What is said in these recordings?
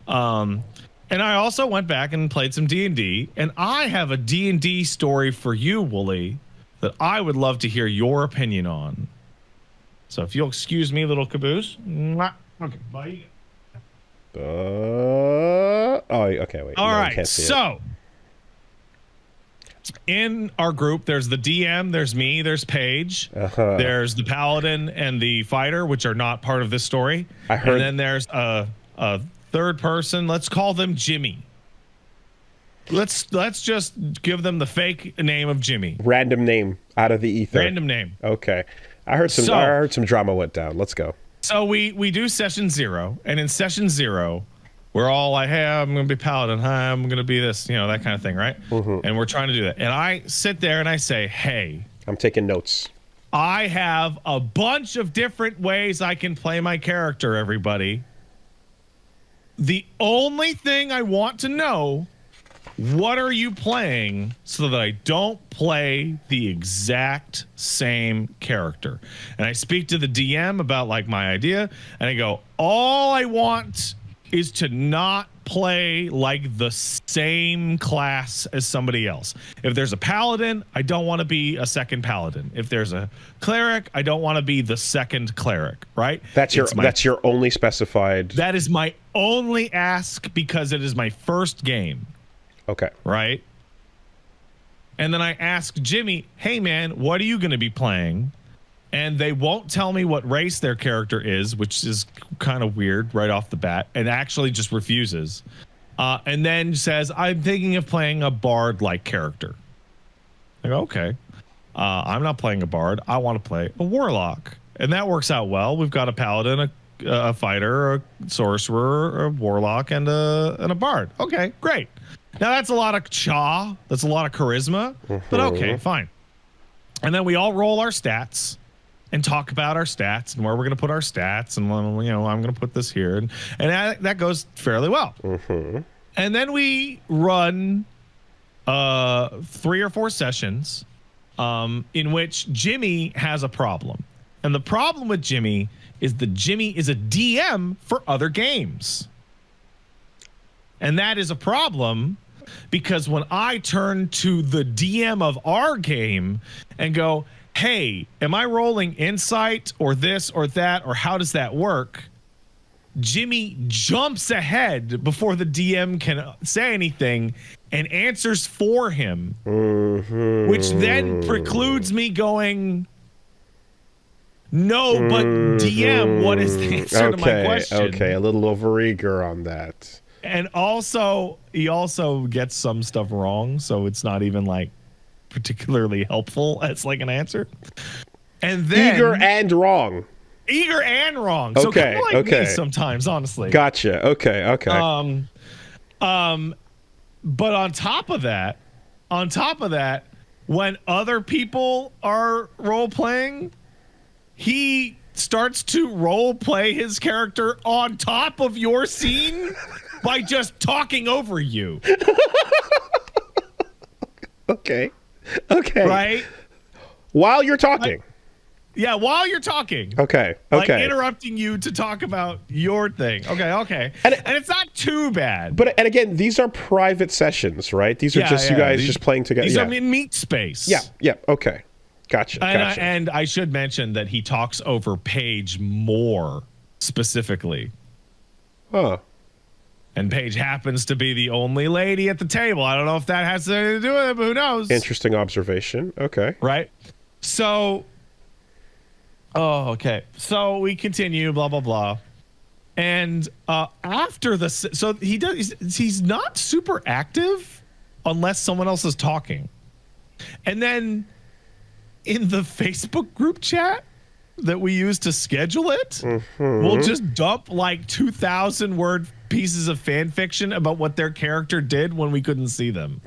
And I also went back and played some D&D, and I have a D&D story for you, Woolie, that I would love to hear your opinion on. So if you'll excuse me, little caboose. Mwah. Okay, bye. Oh, okay, wait. All no, right, so in our group, there's the DM, there's me, there's Paige, there's the paladin and the fighter, which are not part of this story. I heard. And then there's a third person. Let's call them Jimmy. Let's just give them the fake name of Jimmy. Random name out of the ether. Random name. Okay, I heard some drama went down. Let's go. So we do session 0, and in session 0, we're all like, hey, I'm going to be paladin. Hi, I'm going to be this, that kind of thing, right? And we're trying to do that. And I sit there and I say, hey. I'm taking notes. I have a bunch of different ways I can play my character, everybody. The only thing I want to know, what are you playing so that I don't play the exact same character? And I speak to the DM about like my idea, and I go, all I want is to not play like the same class as somebody else. If there's a paladin, I don't want to be a second paladin. If there's a cleric, I don't want to be the second cleric, right? That's your only specified. That is my only ask because it is my first game. Okay. Right? And then I ask Jimmy, hey man, what are you going to be playing? And they won't tell me what race their character is, which is kind of weird right off the bat, and actually just refuses. And then says, I'm thinking of playing a bard-like character. I go, okay. I'm not playing a bard. I want to play a warlock. And that works out well. We've got a paladin, a fighter, a sorcerer, a warlock, and a bard. Okay, great. Now, that's a lot of chaw. That's a lot of charisma. But okay, fine. And then we all roll our stats and talk about our stats and where we're going to put our stats. And, I'm going to put this here. And that goes fairly well. And then we run 3 or 4 sessions in which Jimmy has a problem. And the problem with Jimmy is that Jimmy is a DM for other games. And that is a problem because when I turn to the DM of our game and go, hey, am I rolling insight or this or that, or how does that work? Jimmy jumps ahead before the DM can say anything and answers for him, which then precludes me going, no, but DM, what is the answer to my question? Okay, a little overeager on that. And also, he also gets some stuff wrong, so it's not even like particularly helpful as like an answer. And then eager and wrong. So kind of like me sometimes, honestly. Gotcha. Okay. But on top of that, when other people are role playing, he starts to role play his character on top of your scene by just talking over you. Okay. Right? While you're talking. While you're talking. Okay. Like interrupting you to talk about your thing. Okay. And it's not too bad. And again, these are private sessions, right? These are just you guys just playing together. These are in meat space. Yeah. Okay. Gotcha. And I should mention that he talks over Paige more specifically. Huh. And Paige happens to be the only lady at the table. I don't know if that has anything to do with it, but who knows? Interesting observation. Okay. Right? So, okay. So we continue, blah, blah, blah. And after he's not super active unless someone else is talking. And then in the Facebook group chat that we use to schedule it, we'll just dump like 2,000 word pieces of fan fiction about what their character did when we couldn't see them.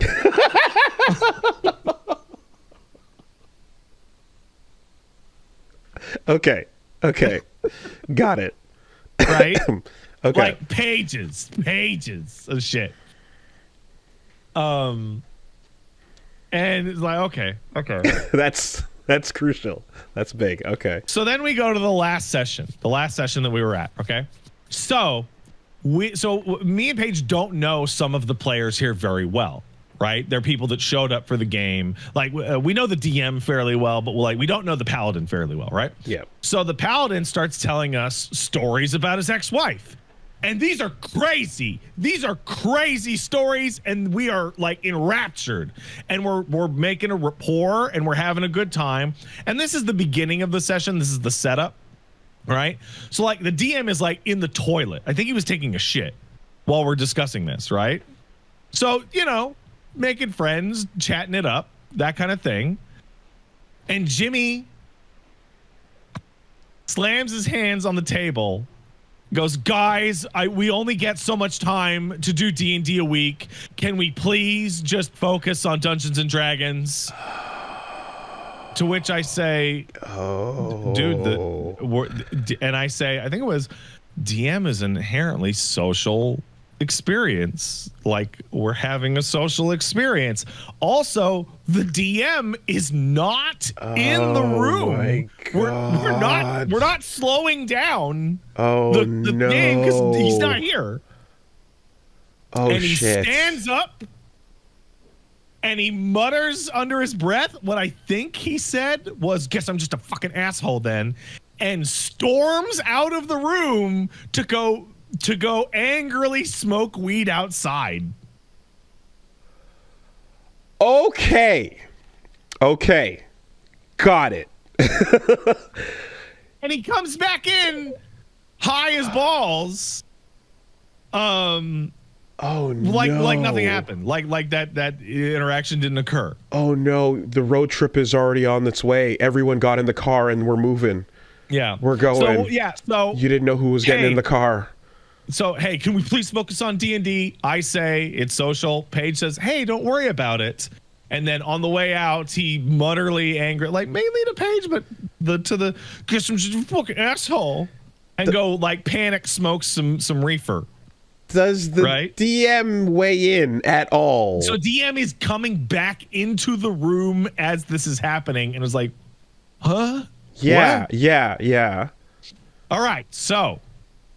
Okay. Got it. Right? Okay. Like pages of shit. And it's like, okay. That's crucial. That's big. Okay. So then we go to the last session that we were at. Okay. So me and Paige don't know some of the players here very well, right? They're people that showed up for the game. Like we know the DM fairly well, but we don't know the paladin fairly well, right? Yeah. So the paladin starts telling us stories about his ex-wife. And these are crazy. These are crazy stories, and we are like enraptured. And we're making a rapport, and we're having a good time. And this is the beginning of the session. This is the setup, right? So like the DM is like in the toilet. I think he was taking a shit while we're discussing this, right? So, making friends, chatting it up, that kind of thing. And Jimmy slams his hands on the table, goes, guys, we only get so much time to do D&D a week. Can we please just focus on Dungeons and Dragons? To which I say, dude, and I say, I think it was, DM is inherently social experience. Like, we're having a social experience. Also, the DM is not in the room. My God. We're not slowing down the the game because he's not here. Oh, and he shit. stands up and he mutters under his breath what I think he said was, guess I'm just a fucking asshole then, and storms out of the room to go angrily smoke weed outside. Okay. Got it. And he comes back in high as balls. Oh no. Like nothing happened. Like that interaction didn't occur. Oh no, the road trip is already on its way. Everyone got in the car and we're moving. Yeah. We're going. So you didn't know who was getting in the car. So, hey, can we please focus on D&D? I say it's social. Paige says, hey, don't worry about it. And then on the way out, he mutterly angry, like mainly to Paige, but guess I'm just a fucking asshole, and go like panic smoke some reefer. Does the DM weigh in at all? So DM is coming back into the room as this is happening and is like, huh? Yeah, what? yeah. All right, so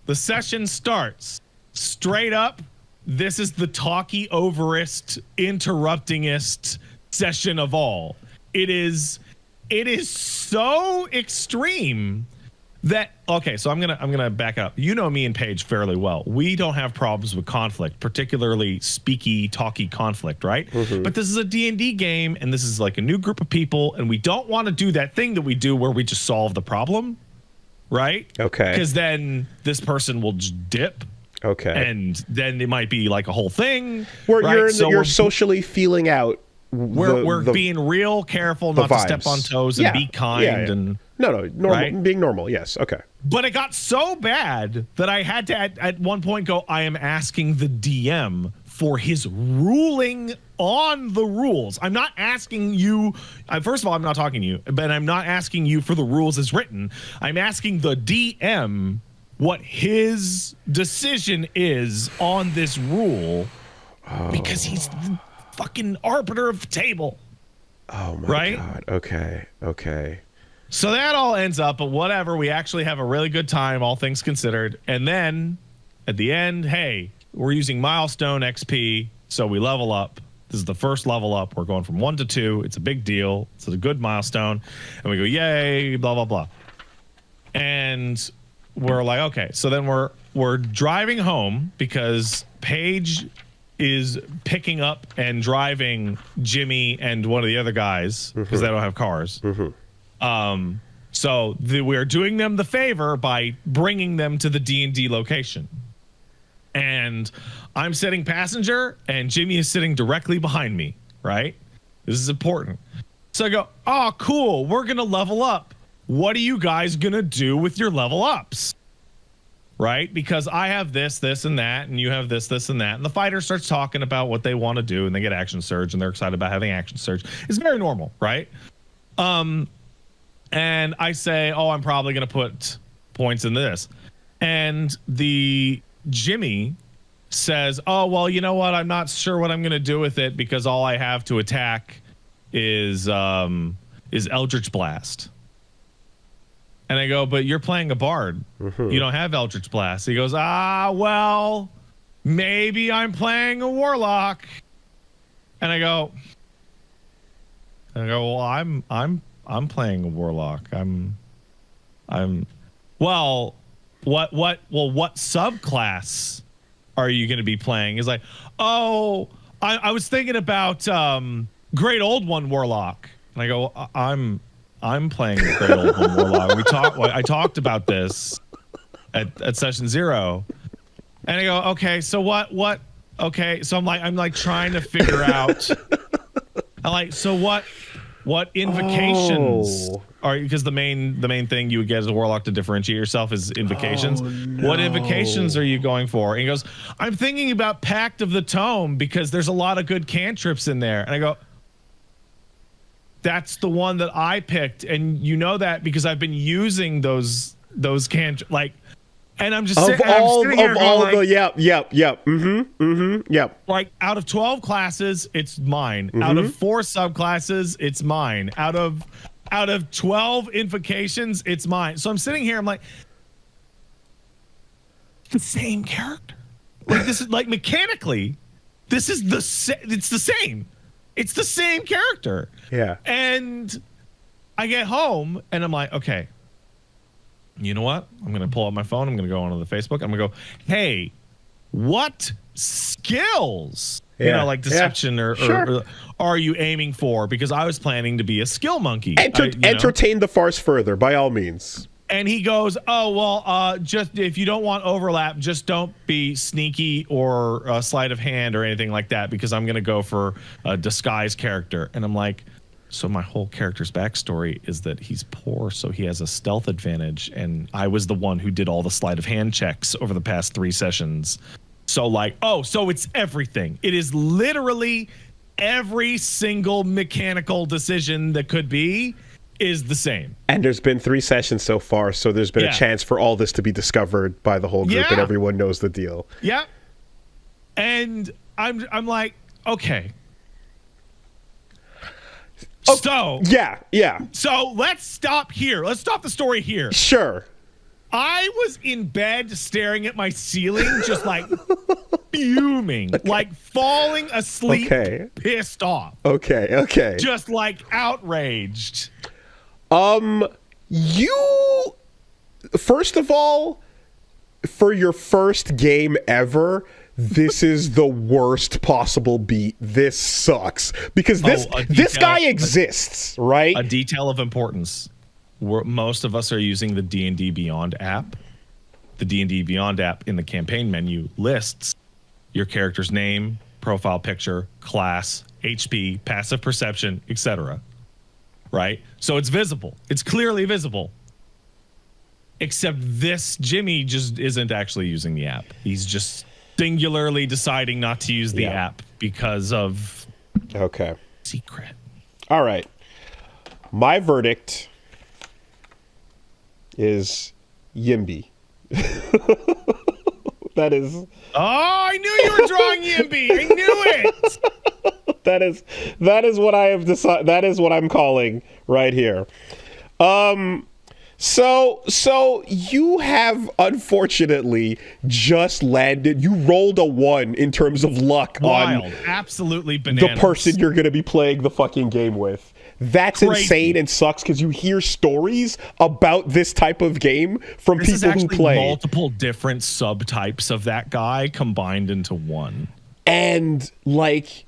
the session starts straight up. This is the talky overest, interruptingest session of all. It is so extreme that, okay, so I'm gonna back up. You know me and Paige fairly well. We don't have problems with conflict, particularly speaky, talky conflict, right? Mm-hmm. But this is a D&D game, and this is like a new group of people, and we don't want to do that thing that we do where we just solve the problem, right? Okay. Because then this person will just dip. Okay. And then it might be like a whole thing. Where right? you're socially feeling out. We're being real careful not to step on toes and be kind and normal, right? Being normal. Yes. Okay. But it got so bad that I had to at one point go, I am asking the DM for his ruling on the rules. I'm not asking you. First of all, I'm not talking to you, but I'm not asking you for the rules as written. I'm asking the DM what his decision is on this rule, because he's the fucking arbiter of the table. Oh my God. Okay. So that all ends up, but whatever. We actually have a really good time, all things considered. And then at the end, hey, we're using milestone XP, so we level up. This is the first level up. We're going from 1 to 2. It's a big deal. It's a good milestone. And we go, yay, blah, blah, blah. And we're like, okay, so then we're driving home because Paige is picking up and driving Jimmy and one of the other guys because they don't have cars. Mm-hmm. So we're doing them the favor by bringing them to the D&D location. And I'm sitting passenger and Jimmy is sitting directly behind me, right? This is important. So I go, oh, cool, we're going to level up. What are you guys going to do with your level ups? Right? Because I have this, and that, and you have this, and that. And the fighter starts talking about what they want to do, and they get action surge, and they're excited about having action surge. It's very normal, right? And I say, oh, I'm probably going to put points in this. And the Jimmy says, oh, well, you know what? I'm not sure what I'm going to do with it because all I have to attack is Eldritch Blast. And I go, but you're playing a bard. You don't have Eldritch Blast. He goes, well, maybe I'm playing a warlock. And I go, well, I'm playing a warlock. Well, what subclass are you going to be playing? He's like, oh, I was thinking about Great Old One Warlock. And I go, I'm playing Great Old One Warlock. I talked about this at session 0. And I go, okay, so what? Okay, so I'm like trying to figure out. I'm like, so what invocations are you? Because the main thing you would get as a warlock to differentiate yourself is invocations. No. What invocations are you going for? And he goes, I'm thinking about Pact of the Tome because there's a lot of good cantrips in there. And I go, that's the one that I picked, and you know that because I've been using those cantrips. Like, and I'm just yep. Like, out of 12 classes, it's mine. Out of 4 subclasses, it's mine. Out of 12 invocations, it's mine. So I'm sitting here, I'm like, the same character. Like, this is like mechanically, it's the same. It's the same character. Yeah. And I get home and I'm like, okay, you know what? I'm going to pull out my phone. I'm going to go onto the Facebook. I'm going to go, hey, what skills, like deception or are you aiming for? Because I was planning to be a skill monkey. Entertain the farce further, by all means. And he goes, oh, well, just if you don't want overlap, just don't be sneaky or sleight of hand or anything like that, because I'm going to go for a disguise character. And I'm like, so my whole character's backstory is that he's poor, so he has a stealth advantage. And I was the one who did all the sleight of hand checks over the past 3 sessions. So like, so it's everything. It is literally every single mechanical decision that could be is the same. And there's been 3 sessions so far, so there's been a chance for all this to be discovered by the whole group and everyone knows the deal. Yeah. And I'm like, okay. So yeah. So let's stop here. Let's stop the story here. Sure. I was in bed staring at my ceiling, just like fuming, like falling asleep, pissed off. Okay. Just like outraged. You, first of all, for your first game ever, this is the worst possible beat. This sucks because this guy exists, right? A detail of importance. Most of us are using the D&D Beyond app. The D&D Beyond app in the campaign menu lists your character's name, profile picture, class, HP, passive perception, etc. Right? So it's visible. It's clearly visible. Except this Jimmy just isn't actually using the app. He's singularly deciding not to use the app because of secret. All right. My verdict is Yimby. That is. Oh, I knew you were drawing Yimby. I knew it. That is what I have decided. That is what I'm calling right here. So you have unfortunately just landed. You rolled a 1 in terms of luck on absolutely bananas. The person you're going to be playing the fucking game with. That's crazy. Insane and sucks because you hear stories about this type of game from people who play. Multiple different subtypes of that guy combined into one. And like,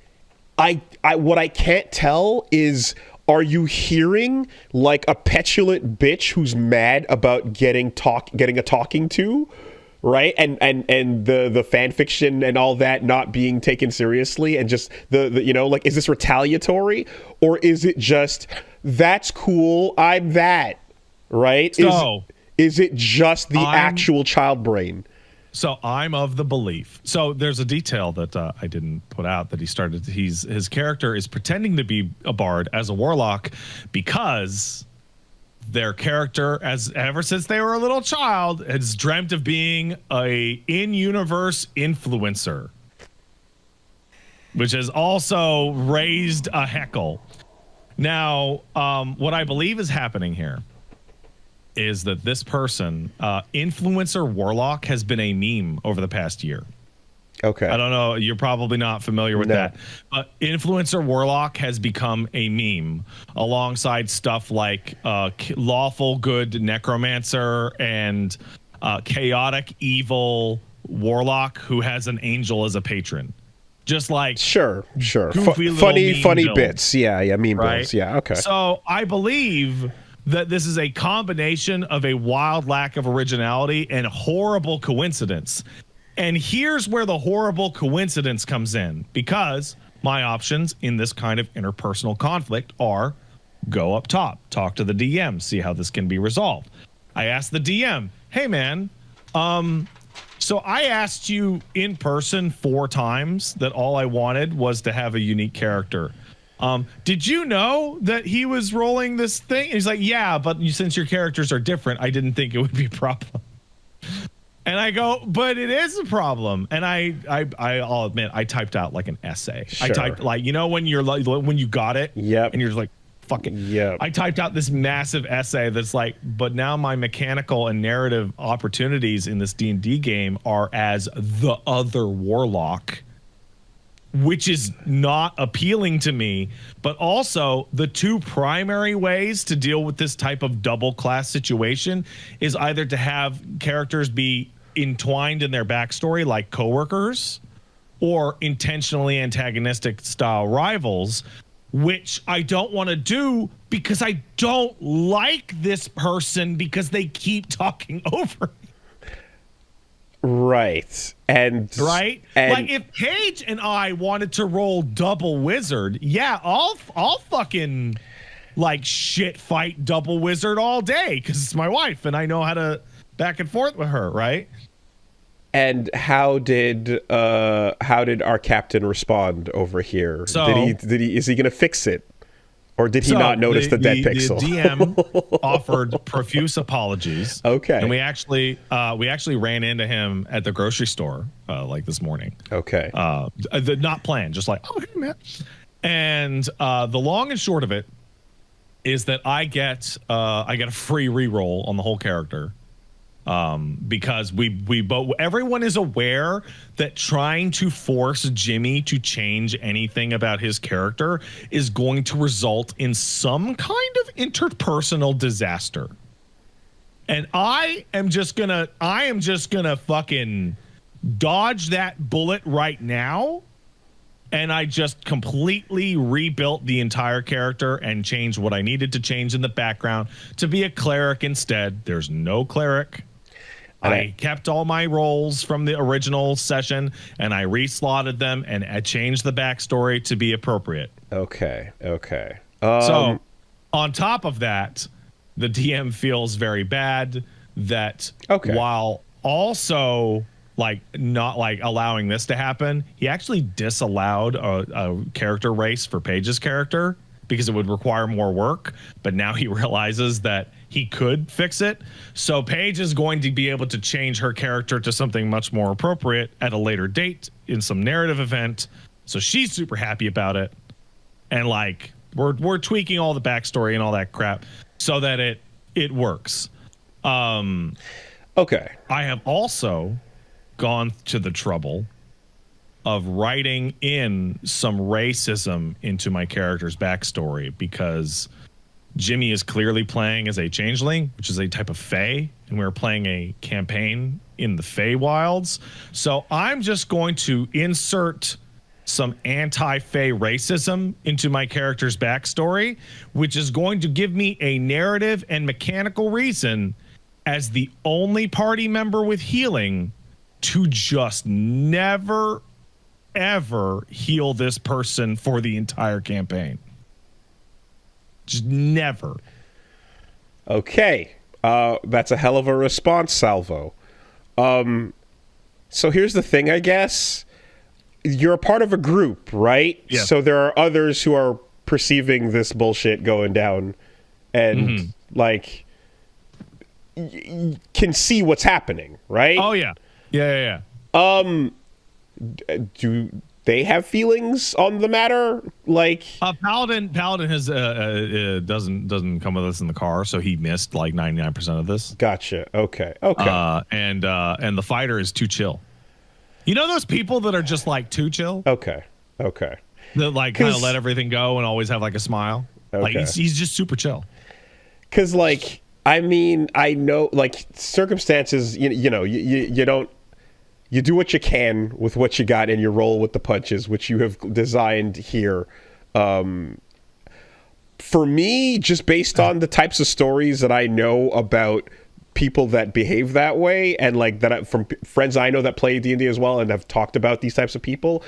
I what I can't tell is, are you hearing like a petulant bitch who's mad about getting a talking to, right? And the fan fiction and all that not being taken seriously, and just the like, is this retaliatory, or is it just that's cool, I'm that, right? So is it just the actual child brain? So I'm of the belief. So there's a detail that I didn't put out that his character is pretending to be a bard as a warlock because their character, ever since they were a little child, has dreamt of being a in-universe influencer, which has also raised a heckle. Now, what I believe is happening here is that this person, influencer warlock, has been a meme over the past year. Okay. I don't know. You're probably not familiar with that. But influencer warlock has become a meme alongside stuff like lawful good necromancer and chaotic evil warlock who has an angel as a patron. Just like sure. goofy little Funny meme build, bits. Yeah, meme right? builds. Yeah, okay. So I believe that this is a combination of a wild lack of originality and horrible coincidence. And here's where the horrible coincidence comes in, because my options in this kind of interpersonal conflict are go up top, talk to the DM, see how this can be resolved. I asked the DM, hey man, so I asked you in person 4 times that all I wanted was to have a unique character. Did you know that he was rolling this thing? And he's like, yeah, but since your characters are different, I didn't think it would be a problem. And I go, but it is a problem. And I'll admit, I typed out like an essay. Sure. I typed like, you know, when you're like, when you got it, Yep. and you're just like, fuck it. Yep. I typed out this massive essay that's like, but now my mechanical and narrative opportunities in this D&D game are as the other warlock, which is not appealing to me. But also, the 2 primary ways to deal with this type of double class situation is either to have characters be entwined in their backstory like coworkers, or intentionally antagonistic style rivals, which I don't want to do because I don't like this person because they keep talking over me. Right. And like if Paige and I wanted to roll double wizard, yeah, I'll fucking like shit fight double wizard all day because it's my wife and I know how to back and forth with her, right? And how did our captain respond over here? So, is he gonna fix it? Or did he not notice the dead pixel? The DM offered profuse apologies. Okay. And we actually ran into him at the grocery store like this morning. Okay. Not planned, just like, oh, hey, man. And the long and short of it is that I get a free reroll on the whole character. Because we both, everyone is aware that trying to force Jimmy to change anything about his character is going to result in some kind of interpersonal disaster. And I am just gonna fucking dodge that bullet right now. And I just completely rebuilt the entire character and changed what I needed to change in the background to be a cleric instead. There's no cleric. I kept all my roles from the original session and I reslotted them and I changed the backstory to be appropriate. Okay. So on top of that, the DM feels very bad that while also like not like allowing this to happen, he actually disallowed a character race for Paige's character because it would require more work. But now he realizes that he could fix it. So Paige is going to be able to change her character to something much more appropriate at a later date in some narrative event. So she's super happy about it. And like we're tweaking all the backstory and all that crap so that it works. Okay. I have also gone to the trouble of writing in some racism into my character's backstory because Jimmy is clearly playing as a changeling, which is a type of fae, and we're playing a campaign in the Feywilds. So I'm just going to insert some anti-fae racism into my character's backstory, which is going to give me a narrative and mechanical reason as the only party member with healing to just never ever heal this person for the entire campaign. Just never. Okay. That's a hell of a response, Salvo. So here's the thing, I guess. You're a part of a group, right? Yeah. So there are others who are perceiving this bullshit going down and like can see what's happening, right? Oh yeah. Yeah. they have feelings on the matter? Like, Paladin has doesn't come with us in the car, so he missed like 99% of this. gotcha. Okay. And the fighter is too chill. You know those people that are just like too chill? Okay. That like kind of let everything go and always have like a smile. Like Okay. he's just super chill. Because, like, I mean, I know, like, circumstances, you know, you don't, you do what you can with what you got and you roll with the punches, which you have designed here. For me, just based on the types of stories that I know about people that behave that way, and like that from friends I know that play D&D as well and have talked about these types of people,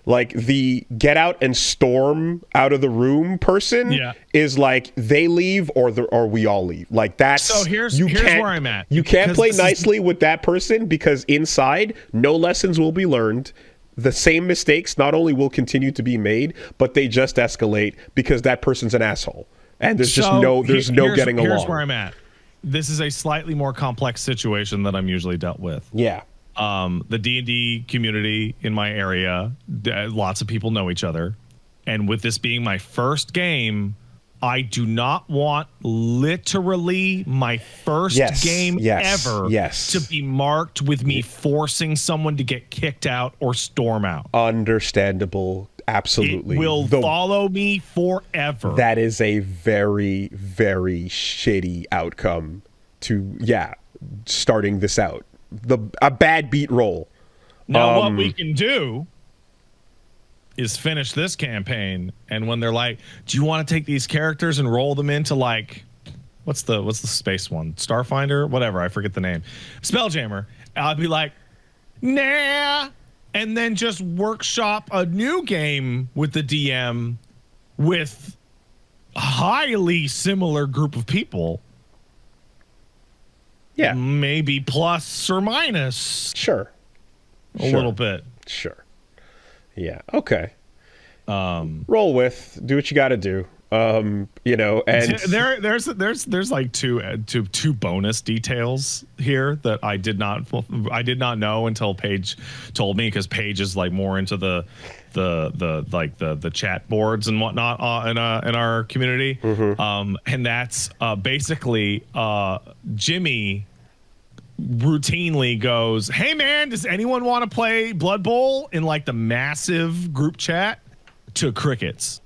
like the get out and storm out of the room person is like they leave or we all leave. Like that's so here's where I'm at. You can't play nicely with that person because inside no lessons will be learned. The same mistakes not only will continue to be made, but they just escalate because that person's an asshole. And there's just no getting along. Here's where I'm at. This is a slightly more complex situation that I'm usually dealt with. Yeah. The D&D community in my area, lots of people know each other. And with this being my first game, I do not want literally my first game ever to be marked with me forcing someone to get kicked out or storm out. Understandable. Absolutely. It will follow me forever. That is a very, very shitty outcome to, starting this out. A bad beat roll. Now, what we can do is finish this campaign, and when they're like, do you want to take these characters and roll them into like what's the space one? Starfinder? Whatever, I forget the name. Spelljammer. I'll be like, nah, and then just workshop a new game with the DM with a highly similar group of people. Yeah. Maybe plus or minus. Sure. A little bit. Sure. Yeah. Okay. Roll with. Do what you got to do. You know, and there's like two bonus details here that I did not know until Paige told me, because Paige is like more into the chat boards and whatnot in our community. And that's basically Jimmy routinely goes, hey man, does anyone want to play Blood Bowl, in like the massive group chat, to crickets.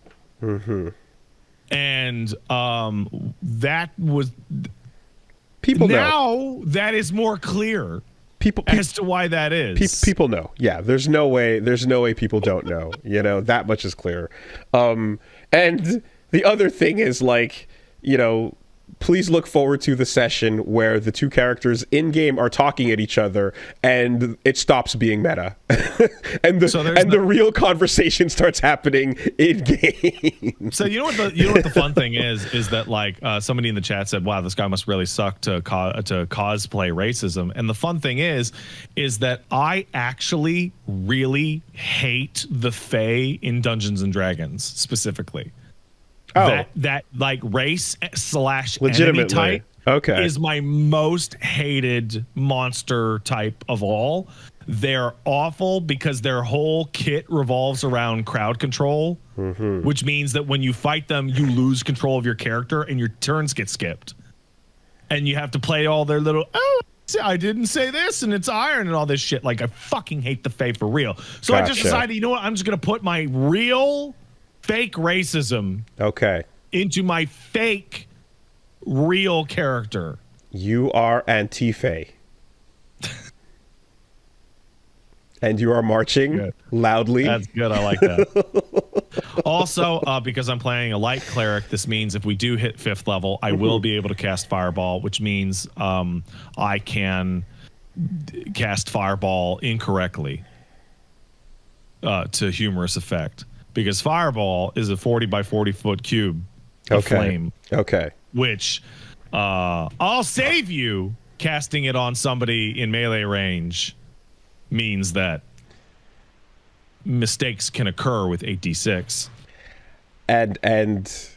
And that was people now know. That is more clear people as to why that is. People know. Yeah, there's no way people don't know. You know, that much is clear. And the other thing is, like, you know, please look forward to the session where the two characters in game are talking at each other and it stops being meta. and the real conversation starts happening in game. So you know what the fun thing is that like somebody in the chat said, wow, this guy must really suck to cosplay racism. And the fun thing is that I actually really hate the Fae in Dungeons and Dragons specifically. That like race / enemy type is my most hated monster type of all. They're awful because their whole kit revolves around crowd control, which means that when you fight them, you lose control of your character and your turns get skipped. And you have to play all their little, I didn't say this and it's iron and all this shit. Like, I fucking hate the Fae for real. So I just decided, you know what? I'm just going to put my real fake racism into my fake real character. You are anti-Fae. And you are marching loudly. That's good. I like that. Also, because I'm playing a light cleric, this means if we do hit 5th level, I will be able to cast Fireball, which means I can cast Fireball incorrectly to humorous effect. Because Fireball is a 40 by 40 foot cube of flame. Which I'll save you casting it on somebody in melee range means that mistakes can occur with 8d6. And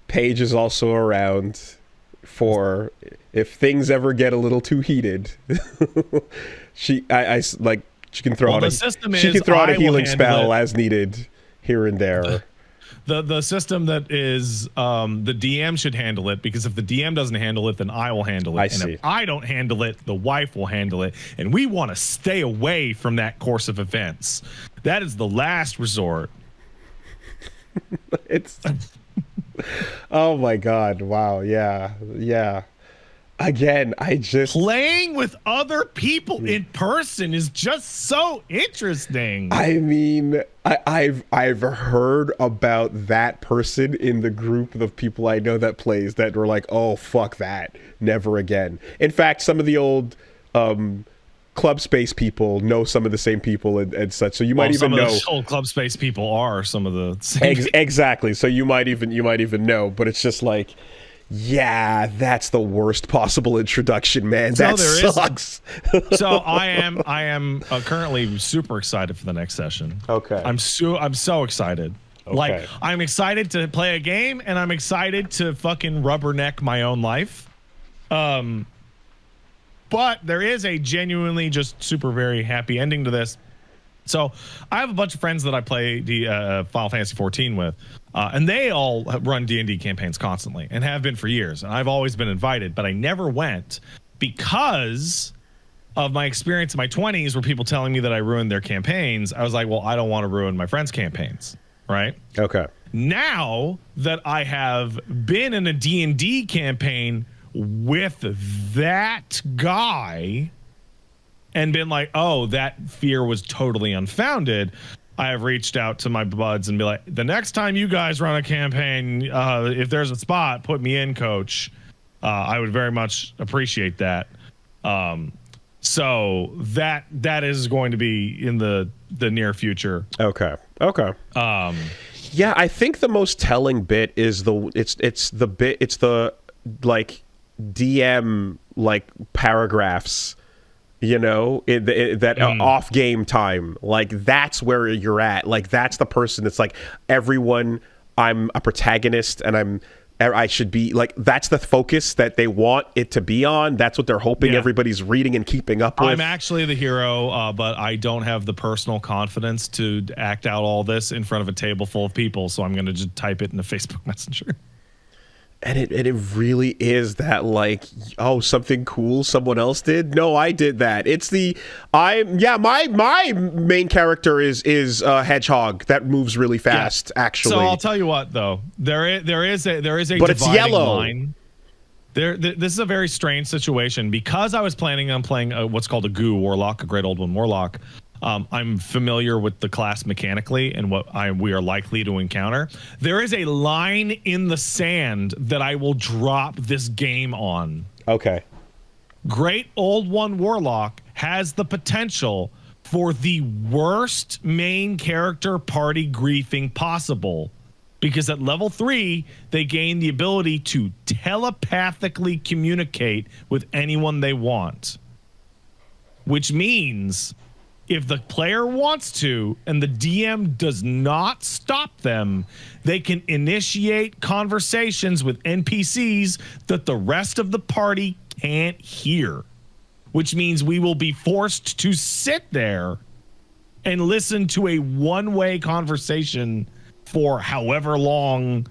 Paige is also around for if things ever get a little too heated. I like She can throw Well, out the a, system she is can throw out a I will healing handle spell it. as needed here and there. The system that is the DM should handle it, because if the DM doesn't handle it, then I will handle it. I and see. if I don't handle it, the wife will handle it. And we want to stay away from that course of events. That is the last resort. It's oh my god, wow, yeah. Again, I just Playing with other people in person is just so interesting. I mean, I've heard about that person in the group of people I know that plays that were like, oh fuck that, never again. In fact, some of the old club space people know some of the same people and such, so you might even know. Some of the old club space people are some of the same. Exactly. So you might even know, but it's just like, yeah, that's the worst possible introduction, man. That sucks. So I am currently super excited for the next session. Okay. I'm so excited. Okay. Like, I'm excited to play a game, and I'm excited to fucking rubberneck my own life. But there is a genuinely just super very happy ending to this. So I have a bunch of friends that I play the Final Fantasy 14 with, and they all run D&D campaigns constantly and have been for years. And I've always been invited, but I never went because of my experience in my 20s where people telling me that I ruined their campaigns. I was like, well, I don't want to ruin my friends' campaigns, right? Okay. Now that I have been in a D&D campaign with that guy and been like, oh, that fear was totally unfounded, I have reached out to my buds and be like, the next time you guys run a campaign, if there's a spot, put me in, coach. I would very much appreciate that. So that is going to be in the near future. Okay. Yeah, I think the most telling bit is the like DM like paragraphs, you know, that off game time. Like that's where you're at. Like that's the person that's like, everyone, I'm a protagonist and I should be like, that's the focus that they want it to be on. That's what they're hoping everybody's reading and keeping up with. I'm actually the hero, but I don't have the personal confidence to act out all this in front of a table full of people. So I'm going to just type it in the Facebook Messenger. And it really is that, like, oh, something cool someone else did? No, I did that. It's my main character is a hedgehog that moves really fast, actually. So I'll tell you what, though. There is a but it's yellow. line. This is a very strange situation because I was planning on playing what's called a goo warlock, a great old one warlock. I'm familiar with the class mechanically and what we are likely to encounter. There is a line in the sand that I will drop this game on. Okay. Great Old One Warlock has the potential for the worst main character party griefing possible, because at level 3, they gain the ability to telepathically communicate with anyone they want, which means if the player wants to and the DM does not stop them, they can initiate conversations with NPCs that the rest of the party can't hear, which means we will be forced to sit there and listen to a one-way conversation for however long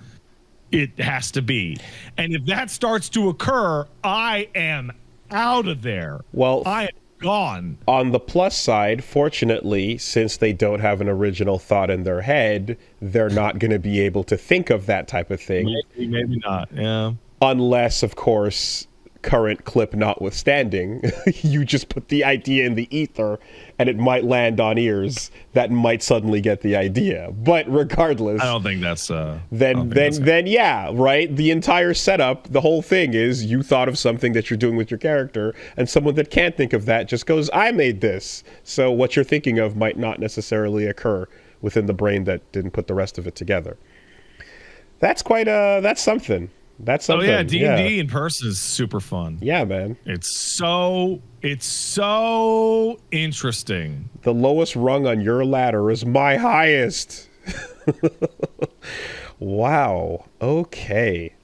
it has to be. And if that starts to occur, I am out of there. Well, I am gone. On the plus side, fortunately, since they don't have an original thought in their head, they're not going to be able to think of that type of thing. Maybe not. Yeah. Unless, of course, current clip notwithstanding, you just put the idea in the ether and it might land on ears that might suddenly get the idea. But regardless, I don't think that's then yeah, right? The entire setup, the whole thing is you thought of something that you're doing with your character, and someone that can't think of that just goes, I made this. So what you're thinking of might not necessarily occur within the brain that didn't put the rest of it together. That's something. That's something. Oh yeah, D&D in person is super fun. Yeah, man. It's so interesting. The lowest rung on your ladder is my highest. Wow. Okay.